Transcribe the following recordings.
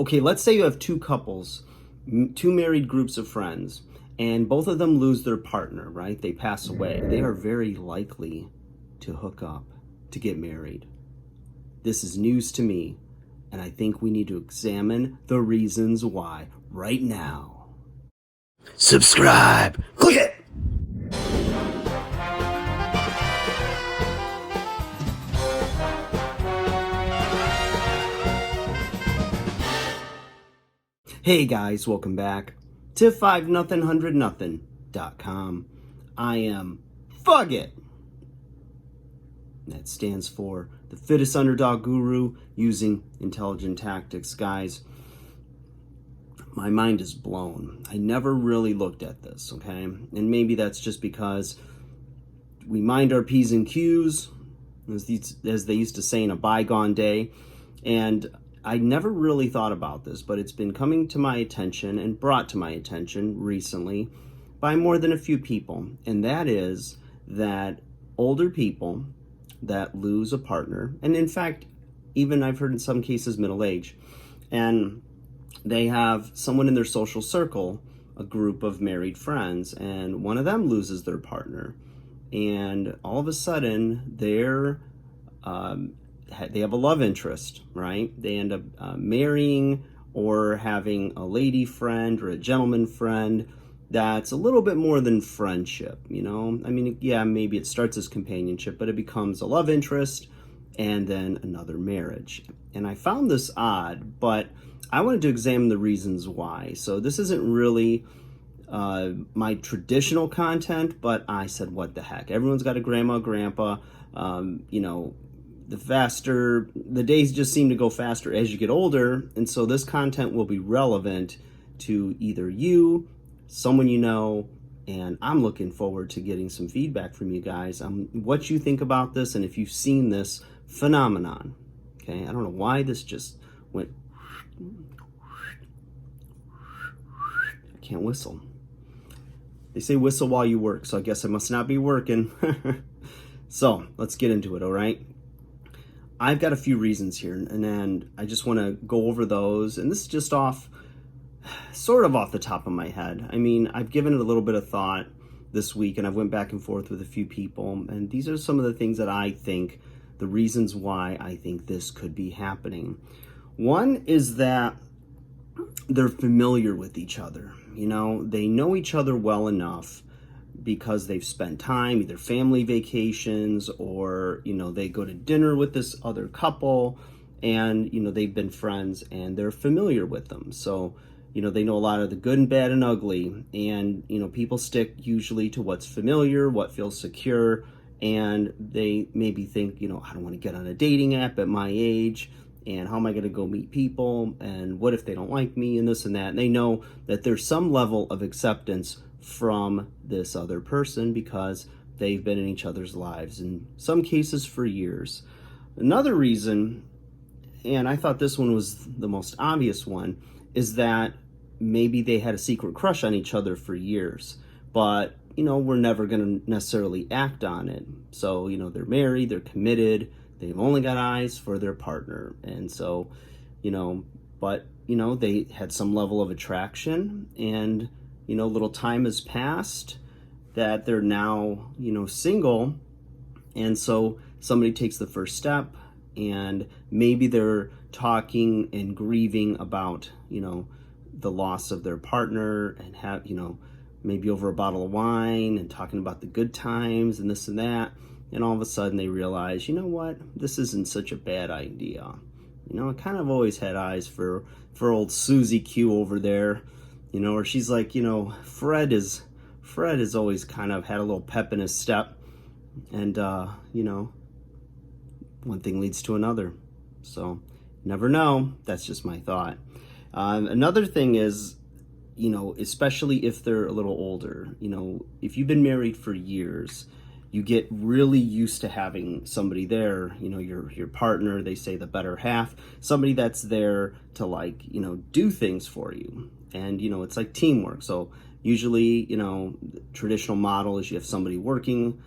Okay, let's say you have two couples, two married groups of friends, and both of them lose their partner, right? They pass away. They are very likely to hook up, to get married. This is news to me, and I think we need to examine the reasons why right now. Subscribe! Click it! Hey guys, welcome back to 5nothing100nothing.com. I am Fugit. That stands for the fittest underdog guru using intelligent tactics. Guys, my mind is blown. I never really looked at this, okay? And maybe that's just because we mind our P's and Q's, as they used to say in a bygone day. And I never really thought about this, but it's been coming to my attention and brought to my attention recently by more than a few people. And that is that older people that lose a partner, and in fact, even I've heard in some cases middle age, and they have someone in their social circle, a group of married friends, and one of them loses their partner. And all of a sudden, they have a love interest, right? They end up marrying or having a lady friend or a gentleman friend that's a little bit more than friendship, you know? I mean, yeah, maybe it starts as companionship, but it becomes a love interest and then another marriage. And I found this odd, but I wanted to examine the reasons why. So this isn't really my traditional content, but I said, what the heck? Everyone's got a grandma, grandpa, the days just seem to go faster as you get older, and so this content will be relevant to either you, someone you know, and I'm looking forward to getting some feedback from you guys on what you think about this and if you've seen this phenomenon. Okay, I don't know why this just went. I can't whistle. They say whistle while you work, so I guess I must not be working. So let's get into it, all right? I've got a few reasons here, and I just want to go over those. And this is just sort of off the top of my head. I mean, I've given it a little bit of thought this week, and I've went back and forth with a few people. And these are some of the things that I think, the reasons why I think this could be happening. One is that they're familiar with each other. You know, they know each other well enough because they've spent time, either family vacations or, they go to dinner with this other couple and, they've been friends and they're familiar with them. So, they know a lot of the good and bad and ugly, and, people stick usually to what's familiar, what feels secure, and they maybe think, I don't want to get on a dating app at my age, and how am I going to go meet people, and what if they don't like me, and this and that. And they know that there's some level of acceptance from this other person because they've been in each other's lives, in some cases for years. Another reason, and I thought this one was the most obvious one, is that maybe they had a secret crush on each other for years, but we're never going to necessarily act on it. So they're married, they're committed, they've only got eyes for their partner, and so but they had some level of attraction, and little time has passed that they're now, single. And so somebody takes the first step, and maybe they're talking and grieving about, the loss of their partner, and have, maybe over a bottle of wine and talking about the good times and this and that. And all of a sudden they realize, you know what, this isn't such a bad idea. I kind of always had eyes for old Susie Q over there. Or she's like, Fred is always kind of had a little pep in his step, and one thing leads to another. So never know. That's just my thought. Another thing is, especially if they're a little older, if you've been married for years, you get really used to having somebody there, your partner, they say the better half, somebody that's there to do things for you. And, it's like teamwork. So usually, the traditional model is you have somebody working,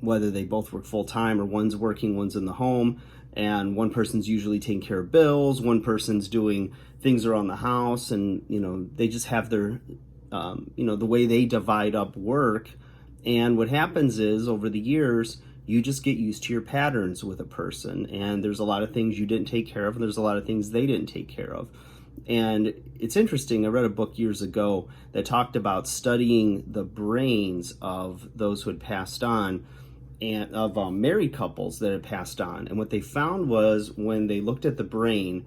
whether they both work full time or one's working, one's in the home. and one person's usually taking care of bills, one person's doing things around the house, and they just have their the way they divide up work. And what happens is, over the years, you just get used to your patterns with a person, and there's a lot of things you didn't take care of, and there's a lot of things they didn't take care of. And it's interesting, I read a book years ago that talked about studying the brains of those who had passed on, and of married couples that had passed on. And what they found was, when they looked at the brain,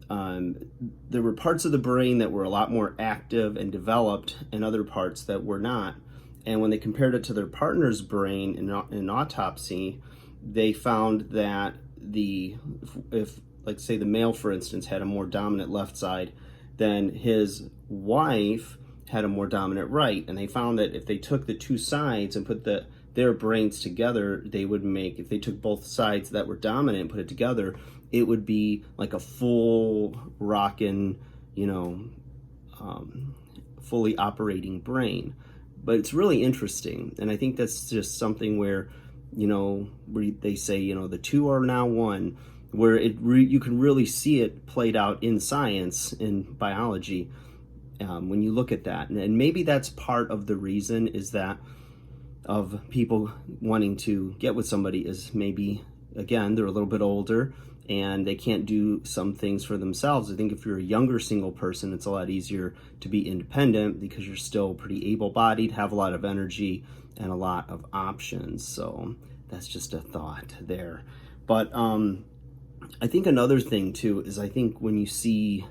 there were parts of the brain that were a lot more active and developed, and other parts that were not. And when they compared it to their partner's brain in an autopsy, they found that if like say the male, for instance, had a more dominant left side, then his wife had a more dominant right. And they found that if they took the two sides and put their brains together, they would make, if they took both sides that were dominant and put it together, it would be like a full rockin', fully operating brain. But it's really interesting, and I think that's just something where, where they say, the two are now one, where you can really see it played out in science, in biology, when you look at that. And maybe that's part of the reason is that of people wanting to get with somebody is maybe, again, they're a little bit older and they can't do some things for themselves. I think if you're a younger single person, it's a lot easier to be independent because you're still pretty able-bodied, have a lot of energy, and a lot of options. So that's just a thought there. But I think another thing too is, I think when you see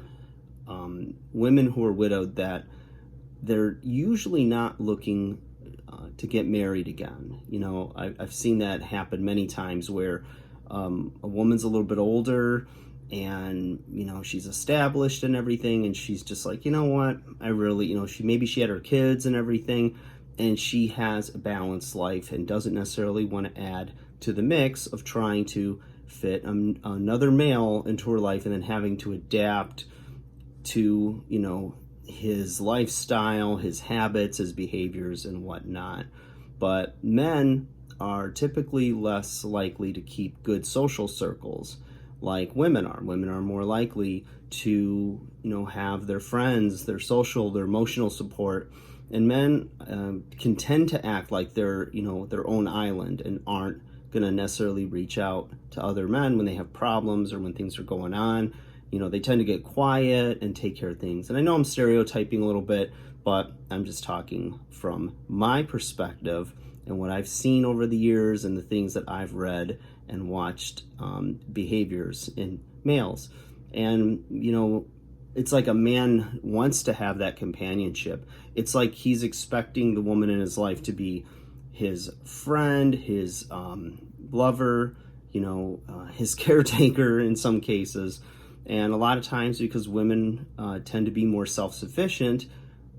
women who are widowed, that they're usually not looking to get married again. I've seen that happen many times where a woman's a little bit older and she's established and everything, and she's just like, what, I really, she had her kids and everything, and she has a balanced life and doesn't necessarily want to add to the mix of trying to fit another male into her life and then having to adapt to his lifestyle, his habits, his behaviors, and whatnot. But men are typically less likely to keep good social circles like women are. Women are more likely to, have their friends, their social, their emotional support. And men can tend to act like they're, their own island, and aren't going to necessarily reach out to other men when they have problems or when things are going on. They tend to get quiet and take care of things. And I know I'm stereotyping a little bit, but I'm just talking from my perspective and what I've seen over the years and the things that I've read and watched, behaviors in males. And, it's like a man wants to have that companionship. It's like he's expecting the woman in his life to be his friend, his lover, his caretaker in some cases. And a lot of times, because women tend to be more self-sufficient,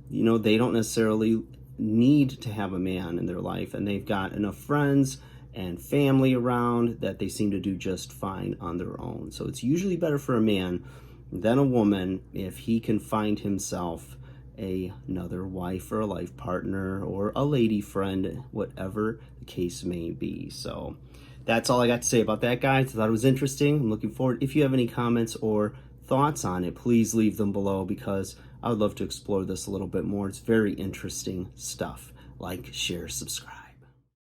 they don't necessarily need to have a man in their life, and they've got enough friends and family around that they seem to do just fine on their own. So it's usually better for a man than a woman if he can find himself another wife or a life partner or a lady friend, whatever the case may be. So that's all I got to say about that, guys. I thought it was interesting. I'm looking forward. If you have any comments or thoughts on it, please leave them below, because I would love to explore this a little bit more. It's very interesting stuff. Like, share, subscribe.